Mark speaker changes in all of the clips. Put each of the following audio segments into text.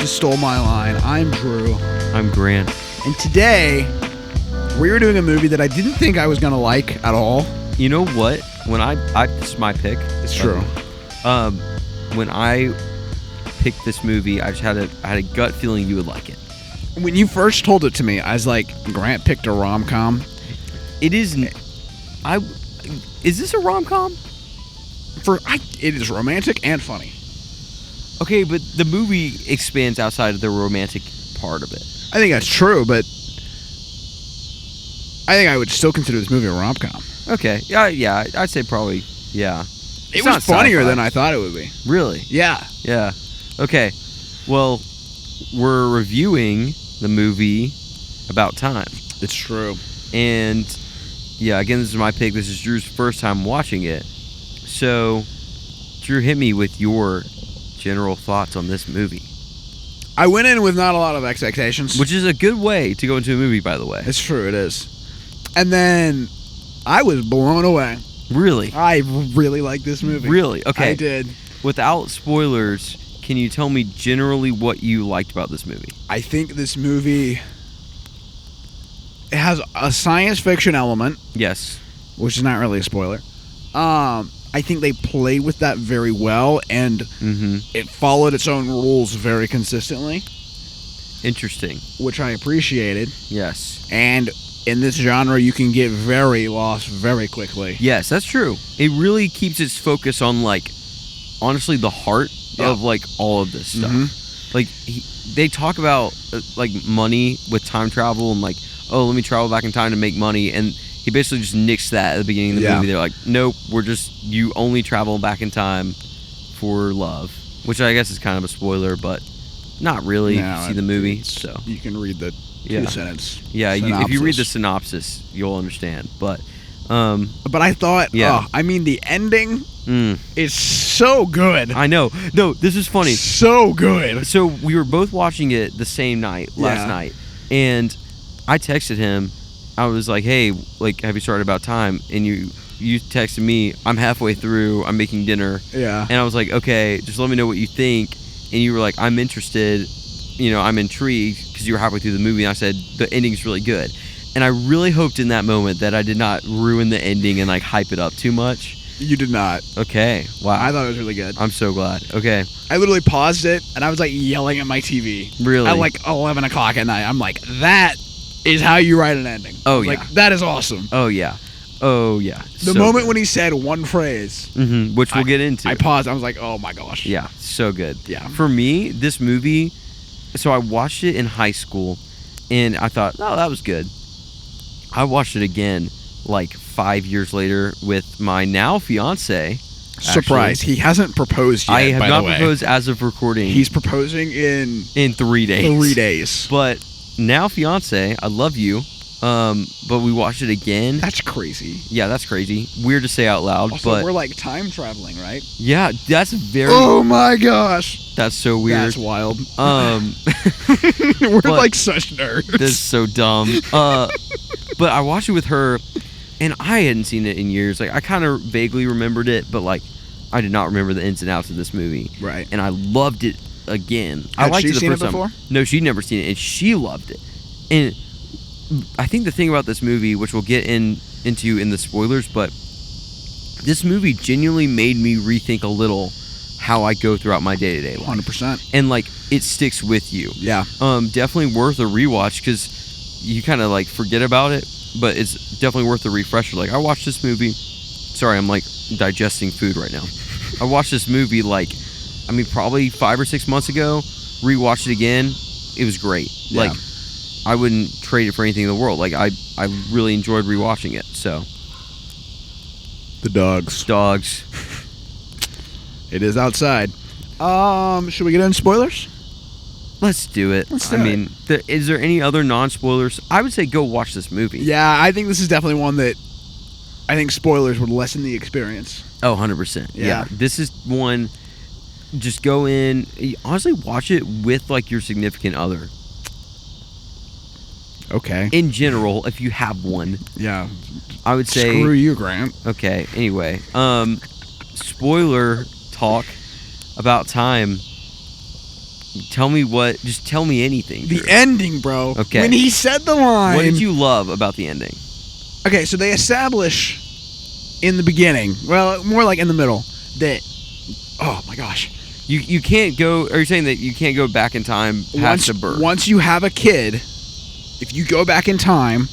Speaker 1: Stole My Line. I'm Drew.
Speaker 2: I'm Grant.
Speaker 1: And today, we are doing a movie that I didn't think I was going to like at all.
Speaker 2: You know what? When this is my pick.
Speaker 1: It's true.
Speaker 2: When I picked this movie, I had a gut feeling you would like it.
Speaker 1: When you first told it to me, I was like, Grant picked a rom-com.
Speaker 2: It is. Is this a rom-com?
Speaker 1: It is romantic and funny.
Speaker 2: Okay, but the movie expands outside of the romantic part of it.
Speaker 1: I think that's true, but I think I would still consider this movie a rom-com.
Speaker 2: Okay. Yeah. I'd say probably. Yeah.
Speaker 1: It was funnier than I thought it would be.
Speaker 2: Really?
Speaker 1: Yeah.
Speaker 2: Yeah. Okay. Well, we're reviewing the movie About Time.
Speaker 1: It's true.
Speaker 2: And yeah, again, this is my pick. This is Drew's first time watching it. So, Drew, hit me with your general thoughts on this movie.
Speaker 1: I went in with not a lot of expectations.
Speaker 2: Which is a good way to go into a movie, by the way.
Speaker 1: It's true, it is. And then I was blown away.
Speaker 2: Really?
Speaker 1: I really like this movie.
Speaker 2: Really? Okay.
Speaker 1: I did.
Speaker 2: Without spoilers, can you tell me generally what you liked about this movie?
Speaker 1: I think this movie, it has a science fiction element.
Speaker 2: Yes.
Speaker 1: Which is not really a spoiler. I think they played with that very well, and it followed its own rules very consistently.
Speaker 2: Interesting.
Speaker 1: Which I appreciated.
Speaker 2: Yes.
Speaker 1: And in this genre, you can get very lost very quickly.
Speaker 2: Yes, that's true. It really keeps its focus on, like, honestly, the heart of, like, all of this stuff. Like, they talk about, like, money with time travel and, like, oh, let me travel back in time to make money, and he basically just nixed that at the beginning of the movie. They're like, nope, you only travel back in time for love, which I guess is kind of a spoiler, but not really.
Speaker 1: No,
Speaker 2: if you see the movie, so
Speaker 1: you can read the two-sentence.
Speaker 2: Yeah, if you read the synopsis, you'll understand. But
Speaker 1: I thought, the ending is so good.
Speaker 2: I know. No, this is funny.
Speaker 1: So good.
Speaker 2: So we were both watching it the same night, last night, and I texted him. I was like, hey, like, have you started About Time? And you texted me, I'm halfway through, I'm making dinner.
Speaker 1: Yeah.
Speaker 2: And I was like, okay, just let me know what you think. And you were like, I'm interested, I'm intrigued, because you were halfway through the movie, and I said, the ending's really good. And I really hoped in that moment that I did not ruin the ending and, like, hype it up too much.
Speaker 1: You did not.
Speaker 2: Okay, wow.
Speaker 1: I thought it was really good.
Speaker 2: I'm so glad. Okay.
Speaker 1: I literally paused it, and I was, like, yelling at my TV.
Speaker 2: Really?
Speaker 1: At, like, 11 o'clock at night. I'm like, that is how you write an ending.
Speaker 2: Oh, yeah.
Speaker 1: Like, that is awesome.
Speaker 2: Oh, yeah. Oh, yeah.
Speaker 1: The moment when he said one phrase.
Speaker 2: Which we'll get into.
Speaker 1: I paused. I was like, oh, my gosh.
Speaker 2: Yeah, so good.
Speaker 1: Yeah.
Speaker 2: For me, this movie, so I watched it in high school, and I thought, oh, that was good. I watched it again, like, 5 years later with my now fiance.
Speaker 1: Surprise. He hasn't proposed yet,
Speaker 2: I have
Speaker 1: by
Speaker 2: not
Speaker 1: the way.
Speaker 2: proposed as of recording.
Speaker 1: He's proposing in
Speaker 2: 3 days.
Speaker 1: 3 days.
Speaker 2: But now fiance, I love you. But we watched it again.
Speaker 1: That's crazy.
Speaker 2: Yeah, that's crazy. Weird to say out loud,
Speaker 1: also,
Speaker 2: but
Speaker 1: we're like time traveling, right?
Speaker 2: Yeah, that's very.
Speaker 1: Oh my gosh,
Speaker 2: that's so weird.
Speaker 1: That's wild. We're like such nerds.
Speaker 2: That's so dumb. But I watched it with her, and I hadn't seen it in years. Like, I kind of vaguely remembered it, but like, I did not remember the ins and outs of this movie.
Speaker 1: Right.
Speaker 2: And I loved it again.
Speaker 1: Had
Speaker 2: I liked
Speaker 1: she
Speaker 2: it the
Speaker 1: seen
Speaker 2: first
Speaker 1: it before?
Speaker 2: time. No, she'd never seen it, and she loved it. And I think the thing about this movie, which we'll get into in the spoilers, but this movie genuinely made me rethink a little how I go throughout my day-to-day life.
Speaker 1: 100%.
Speaker 2: And, like, it sticks with you.
Speaker 1: Yeah.
Speaker 2: Definitely worth a rewatch, because you kind of, like, forget about it, but it's definitely worth a refresher. Like, I watched this movie. Sorry, I'm, like, digesting food right now. I watched this movie, like, probably 5 or 6 months ago. Rewatched it again. It was great.
Speaker 1: Yeah.
Speaker 2: Like, I wouldn't trade it for anything in the world. Like, I really enjoyed rewatching it. So,
Speaker 1: the dogs. It is outside. Should we get into spoilers?
Speaker 2: Let's do it. Is there any other non-spoilers? I would say go watch this movie.
Speaker 1: Yeah, I think this is definitely one that I think spoilers would lessen the experience.
Speaker 2: Oh, 100%. Yeah. This is one, just go in, honestly, watch it with, like, your significant other.
Speaker 1: Okay.
Speaker 2: In general, if you have one.
Speaker 1: Yeah.
Speaker 2: I would say...
Speaker 1: Screw you, Grant.
Speaker 2: Okay, anyway. Spoiler talk About Time. Tell me just tell me anything.
Speaker 1: The
Speaker 2: Drew.
Speaker 1: ending, bro.
Speaker 2: Okay.
Speaker 1: When he said the line.
Speaker 2: What did you love about the ending?
Speaker 1: Okay, so they establish in the beginning, well, more like in the middle, that, oh my gosh.
Speaker 2: You can't go, are you saying that you can't go back in time past the birth?
Speaker 1: Once you have a kid, if you go back in time,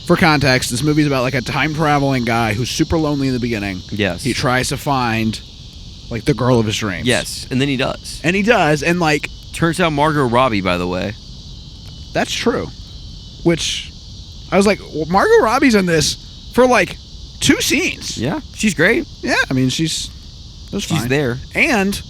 Speaker 1: for context, this movie's about like a time-traveling guy who's super lonely in the beginning.
Speaker 2: Yes.
Speaker 1: He tries to find, like, the girl of his dreams.
Speaker 2: Yes, and then he does.
Speaker 1: And he does, and like...
Speaker 2: Turns out Margot Robbie, by the way.
Speaker 1: That's true. Which, I was like, well, Margot Robbie's in this for like 2 scenes.
Speaker 2: Yeah, she's great.
Speaker 1: Yeah, I mean, she's fine.
Speaker 2: There.
Speaker 1: And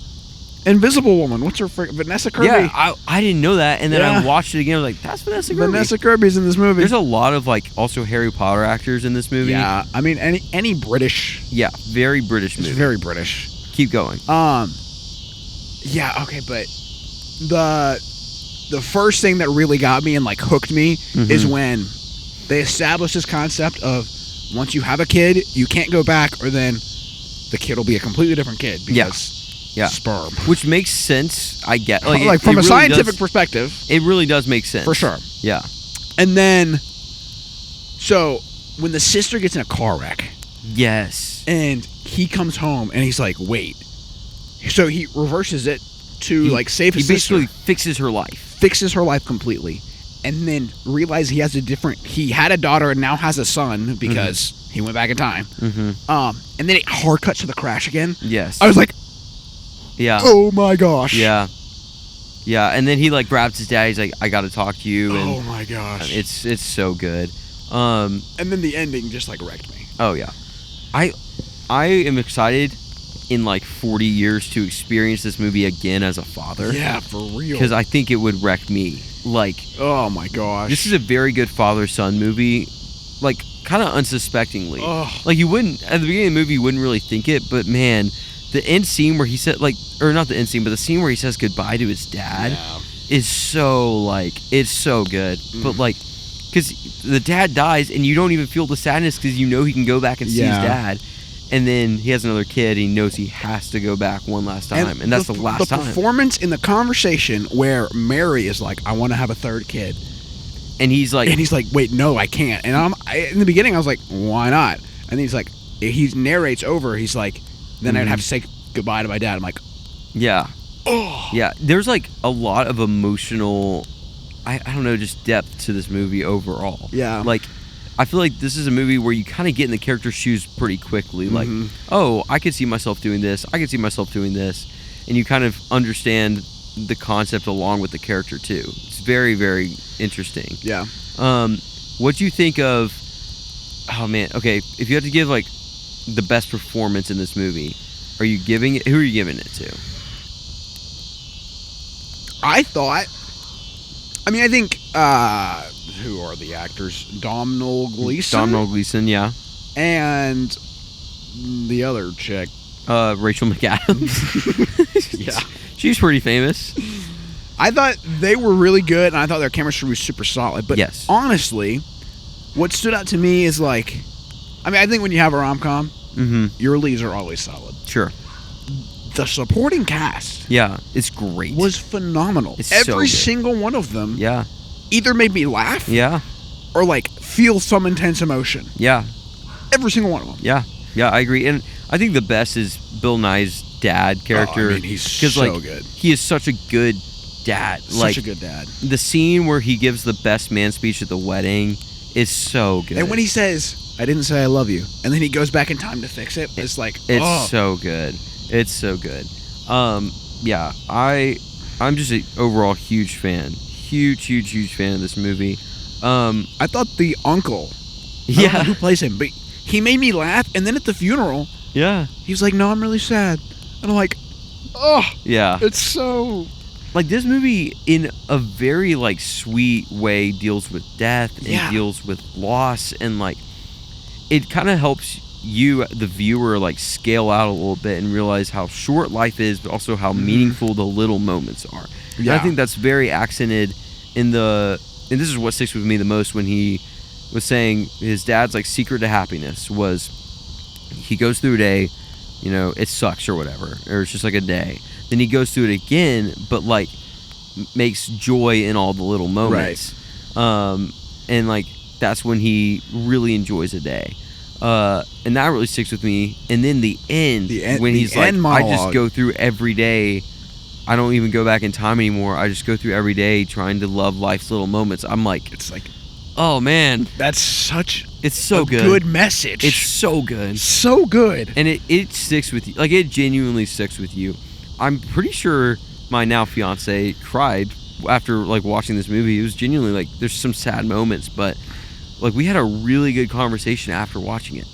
Speaker 1: Invisible Woman. What's her Vanessa Kirby?
Speaker 2: Yeah, I didn't know that, and then I watched it again. I was like, that's Vanessa Kirby.
Speaker 1: Vanessa Kirby's in this movie.
Speaker 2: There's a lot of like also Harry Potter actors in this movie.
Speaker 1: Yeah, I mean any British.
Speaker 2: Yeah, very British movie.
Speaker 1: It's very British.
Speaker 2: Keep going.
Speaker 1: Yeah, okay, but the first thing that really got me and like hooked me is when they established this concept of once you have a kid, you can't go back, or then the kid will be a completely different kid because sperm. Which
Speaker 2: makes sense. I get
Speaker 1: like from a scientific perspective,
Speaker 2: it really does make sense
Speaker 1: for sure.
Speaker 2: Yeah.
Speaker 1: And then, so when the sister gets in a car wreck,
Speaker 2: yes,
Speaker 1: and he comes home and he's like, wait. So he reverses it to like save his sister.
Speaker 2: He basically
Speaker 1: fixes her life completely, and then realizes he had a daughter and now has a son because he went back in time. And then it hard cuts to the crash again.
Speaker 2: Yes.
Speaker 1: I was like,
Speaker 2: yeah.
Speaker 1: Oh my gosh.
Speaker 2: Yeah. Yeah, and then he like grabs his dad. He's like, I got to talk to you. And
Speaker 1: oh my gosh.
Speaker 2: It's so good.
Speaker 1: And then the ending just like wrecked me.
Speaker 2: Oh yeah. I am excited in like 40 years to experience this movie again as a father.
Speaker 1: Yeah, for real.
Speaker 2: Because I think it would wreck me. Like,
Speaker 1: oh my gosh.
Speaker 2: This is a very good father-son movie. Like, kind of unsuspectingly. Like, you wouldn't, at the beginning of the movie, you wouldn't really think it, but man, the end scene where he said, like, or not the end scene, but the scene where he says goodbye to his dad is so, like, it's so good. But, like, because the dad dies and you don't even feel the sadness because you know he can go back and see his dad. And then he has another kid. He knows he has to go back one last time, and that's the last time. The
Speaker 1: performance in the conversation where Mary is like, "I want to have a third kid,"
Speaker 2: and he's like,
Speaker 1: "Wait, no, I can't." And in the beginning, I was like, "Why not?" And he's like, he narrates over. He's like, "Then I'd have to say goodbye to my dad." I'm like,
Speaker 2: "Yeah, yeah." There's like a lot of emotional, I don't know, just depth to this movie overall.
Speaker 1: Yeah,
Speaker 2: like. I feel like this is a movie where you kind of get in the character's shoes pretty quickly. Like, oh, I could see myself doing this. I could see myself doing this. And you kind of understand the concept along with the character, too. It's very, very interesting.
Speaker 1: Yeah.
Speaker 2: What do you think of... Oh, man. Okay, if you had to give, like, the best performance in this movie, are you giving it... Who are you giving it to?
Speaker 1: I think... who are the actors? Domhnall Gleeson?
Speaker 2: Domhnall Gleeson, yeah.
Speaker 1: And the other chick.
Speaker 2: Rachel McAdams.
Speaker 1: Yeah.
Speaker 2: She's pretty famous.
Speaker 1: I thought they were really good, and I thought their chemistry was super solid. But honestly, what stood out to me is like... I mean, I think when you have a rom-com, your leads are always solid.
Speaker 2: Sure.
Speaker 1: The supporting cast...
Speaker 2: Yeah, it's great.
Speaker 1: ...was phenomenal.
Speaker 2: It's so good.
Speaker 1: Every single one of them...
Speaker 2: Yeah.
Speaker 1: Either made me laugh, or like feel some intense emotion.
Speaker 2: Yeah,
Speaker 1: every single one of them.
Speaker 2: Yeah, I agree. And I think the best is Bill Nighy's dad character.
Speaker 1: I mean, he's so good.
Speaker 2: He is such a good dad.
Speaker 1: Such a good dad.
Speaker 2: The scene where he gives the best man speech at the wedding is so good.
Speaker 1: And when he says, "I didn't say I love you," and then he goes back in time to fix it, it's like
Speaker 2: it's so good. It's so good. Yeah, I'm just an overall huge fan. Huge fan of this movie.
Speaker 1: I thought the uncle, I don't know who plays him, but he made me laugh. And then at the funeral, he was like, "No, I'm really sad," and I'm like, "Oh, yeah, it's so."
Speaker 2: Like, this movie, in a very like sweet way, deals with death and deals with loss, and like, it kind of helps you, the viewer, like scale out a little bit and realize how short life is, but also how meaningful the little moments are. And I think that's very accented in and this is what sticks with me the most, when he was saying his dad's like secret to happiness was he goes through a day, you know, it sucks or whatever, or it's just like a day. Then he goes through it again, but like makes joy in all the little moments. And like that's when he really enjoys a day. And that really sticks with me. And then the end when he's like, I just go through every day. I don't even go back in time anymore. I just go through every day trying to love life's little moments. I'm like,
Speaker 1: it's like,
Speaker 2: oh man,
Speaker 1: that's such
Speaker 2: it's so
Speaker 1: good message.
Speaker 2: It's so good.
Speaker 1: So good.
Speaker 2: And it sticks with you. Like it genuinely sticks with you. I'm pretty sure my now fiance cried after like watching this movie. It was genuinely like there's some sad moments, but like we had a really good conversation after watching it.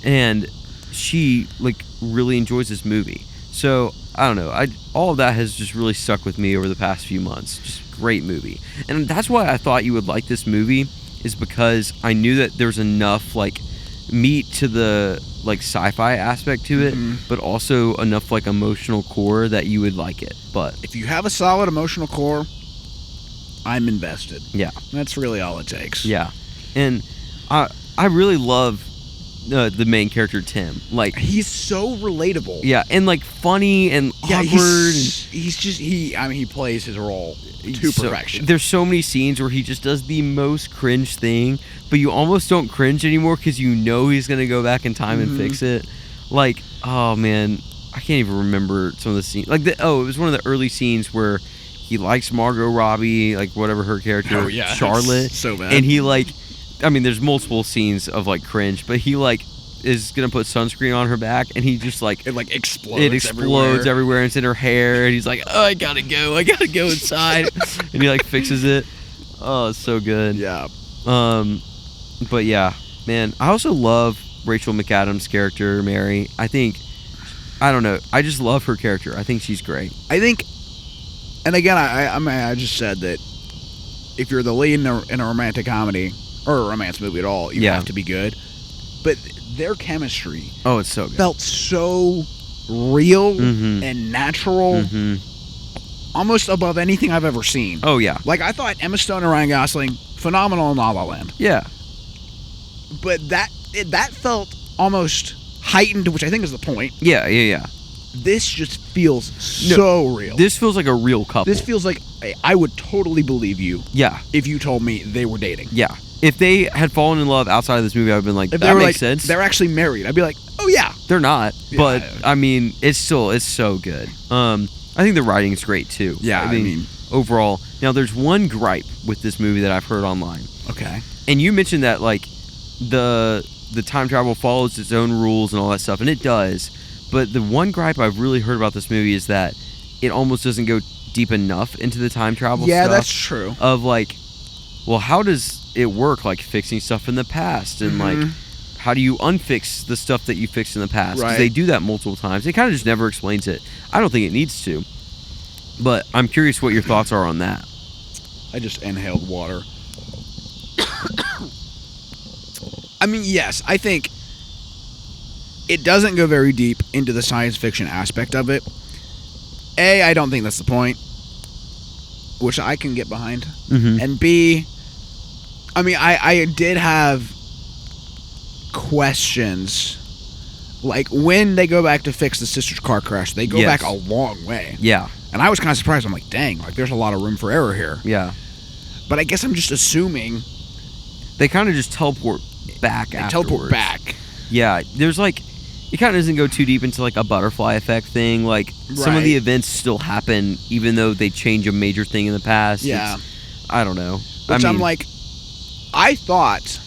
Speaker 2: And she like really enjoys this movie. So I don't know. All of that has just really stuck with me over the past few months. Just great movie. And that's why I thought you would like this movie, is because I knew that there's enough like meat to the like sci-fi aspect to it, but also enough like emotional core that you would like it. But
Speaker 1: if you have a solid emotional core, I'm invested.
Speaker 2: Yeah.
Speaker 1: That's really all it takes.
Speaker 2: Yeah. And I really love the main character Tim. Like
Speaker 1: he's so relatable.
Speaker 2: Yeah, and like funny and awkward.
Speaker 1: He plays his role to perfection.
Speaker 2: There's so many scenes where he just does the most cringe thing, but you almost don't cringe anymore because you know he's gonna go back in time and fix it. Like, oh man, I can't even remember some of the scenes. Like it was one of the early scenes where he likes Margot Robbie, like whatever her character, Charlotte.
Speaker 1: So bad.
Speaker 2: And he like, I mean, there's multiple scenes of like cringe, but he like is gonna put sunscreen on her back, and he just like
Speaker 1: it explodes
Speaker 2: everywhere, and it's in her hair, and he's like, oh, I gotta go inside, and he like fixes it. Oh, it's so good.
Speaker 1: Yeah.
Speaker 2: But yeah, man, I also love Rachel McAdams' character, Mary. I don't know, I just love her character. I think she's great.
Speaker 1: I think, and again, I just said that if you're the lead in a romantic comedy or a romance movie at all, you have to be good. But their chemistry,
Speaker 2: it's so good.
Speaker 1: Felt so real and natural, almost above anything I've ever seen.
Speaker 2: Oh yeah,
Speaker 1: like I thought Emma Stone and Ryan Gosling phenomenal in La La Land.
Speaker 2: Yeah,
Speaker 1: but that felt almost heightened, which I think is the point.
Speaker 2: Yeah.
Speaker 1: This just feels so real.
Speaker 2: This feels like a real couple.
Speaker 1: This feels like I would totally believe you.
Speaker 2: Yeah,
Speaker 1: if you told me they were dating.
Speaker 2: Yeah. If they had fallen in love outside of this movie, I would have been like, that makes sense.
Speaker 1: They're actually married. I'd be like, oh yeah.
Speaker 2: They're not, but I mean, it's so good. I think the writing's great too.
Speaker 1: Yeah, I mean
Speaker 2: overall. Now, there's one gripe with this movie that I've heard online.
Speaker 1: Okay.
Speaker 2: And you mentioned that like the time travel follows its own rules and all that stuff, and it does. But the one gripe I've really heard about this movie is that it almost doesn't go deep enough into the time travel stuff.
Speaker 1: Yeah, that's true.
Speaker 2: Of like, well, how does it work, like fixing stuff in the past, and like how do you unfix the stuff that you fixed in the past? Because they do that multiple times. It kind of just never explains it. I don't think it needs to, but I'm curious what your thoughts are on that.
Speaker 1: I just inhaled water. I mean, yes, I think it doesn't go very deep into the science fiction aspect of it. I don't think that's the point, which I can get behind. And B, I mean, I did have questions. Like, when they go back to fix the sister's car crash, they go back a long way.
Speaker 2: Yeah.
Speaker 1: And I was kind of surprised. I'm like, dang, like, there's a lot of room for error here.
Speaker 2: Yeah.
Speaker 1: But I guess I'm just assuming
Speaker 2: they kind of just teleport back afterwards.
Speaker 1: Teleport back.
Speaker 2: Yeah. There's, like, it kind of doesn't go too deep into, like, a butterfly effect thing. Like, some of the events still happen, even though they change a major thing in the past.
Speaker 1: Yeah.
Speaker 2: I don't know.
Speaker 1: Which I'm like, I thought,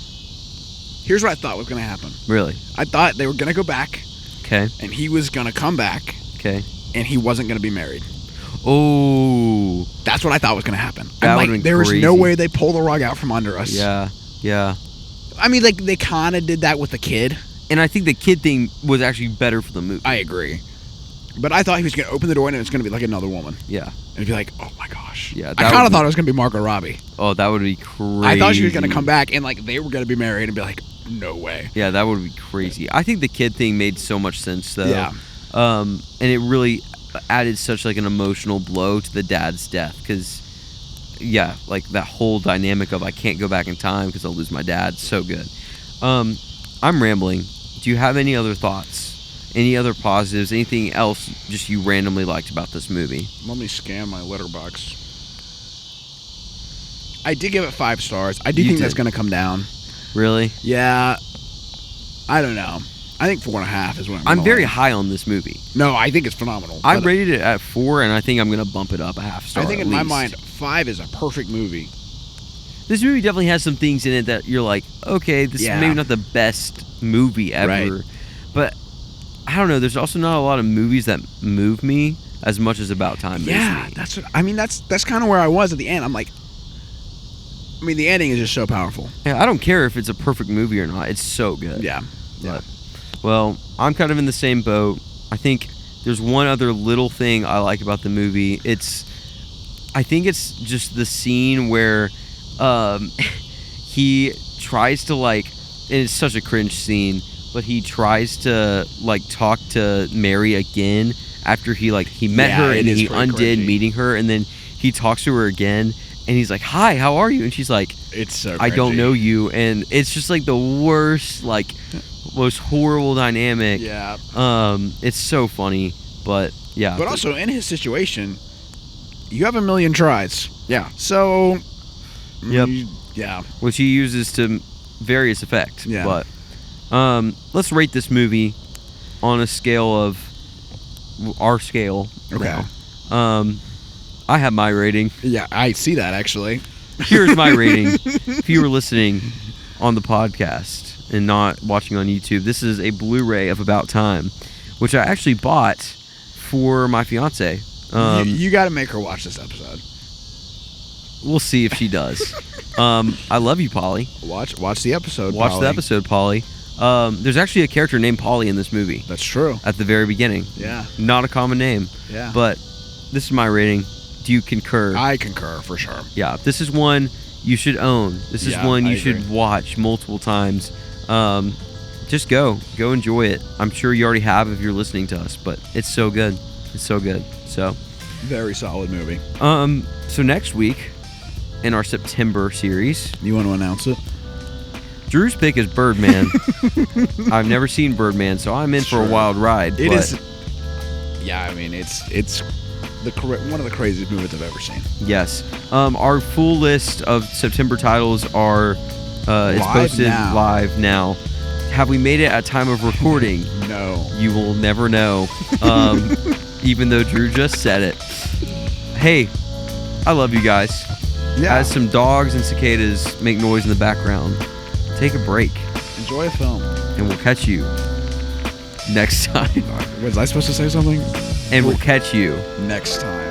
Speaker 1: here's what I thought was going to happen.
Speaker 2: Really?
Speaker 1: I thought they were going to go back.
Speaker 2: Okay.
Speaker 1: And he was going to come back.
Speaker 2: Okay.
Speaker 1: And he wasn't going to be married.
Speaker 2: Oh.
Speaker 1: That's what I thought was going to happen.
Speaker 2: That
Speaker 1: I'm like, there is no way they pull the rug out from under us.
Speaker 2: Yeah. Yeah.
Speaker 1: I mean, like, they kind of did that with the kid.
Speaker 2: And I think the kid thing was actually better for the movie.
Speaker 1: I agree. But I thought he was going to open the door and it's going to be like another woman.
Speaker 2: Yeah.
Speaker 1: And it'd be like, oh my gosh.
Speaker 2: Yeah.
Speaker 1: I kind of thought it was going to be Margot Robbie.
Speaker 2: Oh, that would be crazy.
Speaker 1: I thought she was going to come back and like they were going to be married and be like, no way.
Speaker 2: Yeah, that would be crazy. I think the kid thing made so much sense though.
Speaker 1: Yeah.
Speaker 2: And it really added such like an emotional blow to the dad's death because, yeah, like that whole dynamic of I can't go back in time because I'll lose my dad. So good. I'm rambling. Do you have any other thoughts? Any other positives? Anything else just you randomly liked about this movie?
Speaker 1: Let me scan my letterbox. I did give it 5 stars. I do
Speaker 2: You
Speaker 1: think
Speaker 2: did.
Speaker 1: that's going to come down.
Speaker 2: Really?
Speaker 1: Yeah. I don't know. I think 4.5 is what
Speaker 2: I'm very
Speaker 1: land.
Speaker 2: high on this movie.
Speaker 1: No, I think it's phenomenal.
Speaker 2: I
Speaker 1: but
Speaker 2: rated it at 4, and I think I'm going to bump it up a half star.
Speaker 1: I think
Speaker 2: at
Speaker 1: in my
Speaker 2: least.
Speaker 1: mind, 5 is a perfect movie.
Speaker 2: This movie definitely has some things in it that you're like, okay, this
Speaker 1: Yeah.
Speaker 2: is maybe not the best movie ever.
Speaker 1: Right.
Speaker 2: But I don't know. There's also not a lot of movies that move me as much as About Time moves
Speaker 1: Yeah,
Speaker 2: me.
Speaker 1: that's what I mean. That's kind of where I was at the end. I'm like, I mean, the ending is just so powerful.
Speaker 2: Yeah, I don't care if it's a perfect movie or not. It's so good.
Speaker 1: Yeah.
Speaker 2: But, well, I'm kind of in the same boat. I think there's one other little thing I like about the movie. I think it's just the scene where he tries to and it's such a cringe scene, but he tries to talk to Mary again after he met her
Speaker 1: it
Speaker 2: and
Speaker 1: is
Speaker 2: he
Speaker 1: pretty
Speaker 2: undid
Speaker 1: cringy.
Speaker 2: meeting her, and then he talks to her again and he's like, "Hi, how are you?" And she's like,
Speaker 1: It's so
Speaker 2: "I don't
Speaker 1: cringy.
Speaker 2: know you," and it's just the worst, most horrible dynamic.
Speaker 1: Yeah.
Speaker 2: It's so funny, but yeah.
Speaker 1: But also, in his situation, you have a million tries.
Speaker 2: yeah,
Speaker 1: So,
Speaker 2: Yep.
Speaker 1: Yeah.
Speaker 2: which he uses to various effect.
Speaker 1: Yeah.
Speaker 2: But let's rate this movie on a scale of our scale.
Speaker 1: Okay.
Speaker 2: Now. I have my rating.
Speaker 1: Yeah, I see that actually.
Speaker 2: Here's my rating. If you were listening on the podcast and not watching on YouTube, this is a Blu-ray of About Time, which I actually bought for my fiance.
Speaker 1: You got to make her watch this episode.
Speaker 2: We'll see if she does. I love you, Polly.
Speaker 1: Watch the episode.
Speaker 2: Watch
Speaker 1: Polly.
Speaker 2: the episode, Polly. There's actually a character named Polly in this movie
Speaker 1: That's true.
Speaker 2: at the very beginning.
Speaker 1: Yeah.
Speaker 2: Not a common name.
Speaker 1: Yeah.
Speaker 2: But this is my rating. Do you concur?
Speaker 1: I concur for sure.
Speaker 2: Yeah. This is one you should own. This is
Speaker 1: Yeah,
Speaker 2: one you
Speaker 1: I
Speaker 2: should
Speaker 1: agree.
Speaker 2: watch multiple times. Just go enjoy it. I'm sure you already have if you're listening to us, but it's so good. It's so good. So,
Speaker 1: Very solid movie.
Speaker 2: so next week in our September series,
Speaker 1: You want to announce it?
Speaker 2: Drew's pick is Birdman. I've never seen Birdman, so I'm in for a
Speaker 1: Sure.
Speaker 2: wild ride.
Speaker 1: It
Speaker 2: but
Speaker 1: is. Yeah, I mean, it's one of the craziest movies I've ever seen.
Speaker 2: Yes. Our full list of September titles are it's
Speaker 1: Live
Speaker 2: posted
Speaker 1: now.
Speaker 2: live now. Have we made it at time of recording?
Speaker 1: No.
Speaker 2: You will never know. Even though Drew just said it. Hey, I love you guys.
Speaker 1: Yeah.
Speaker 2: As some dogs and cicadas make noise in the background, take a break,
Speaker 1: Enjoy a film.
Speaker 2: and we'll catch you next time.
Speaker 1: Was I supposed to say something?
Speaker 2: And we'll catch you
Speaker 1: Next time.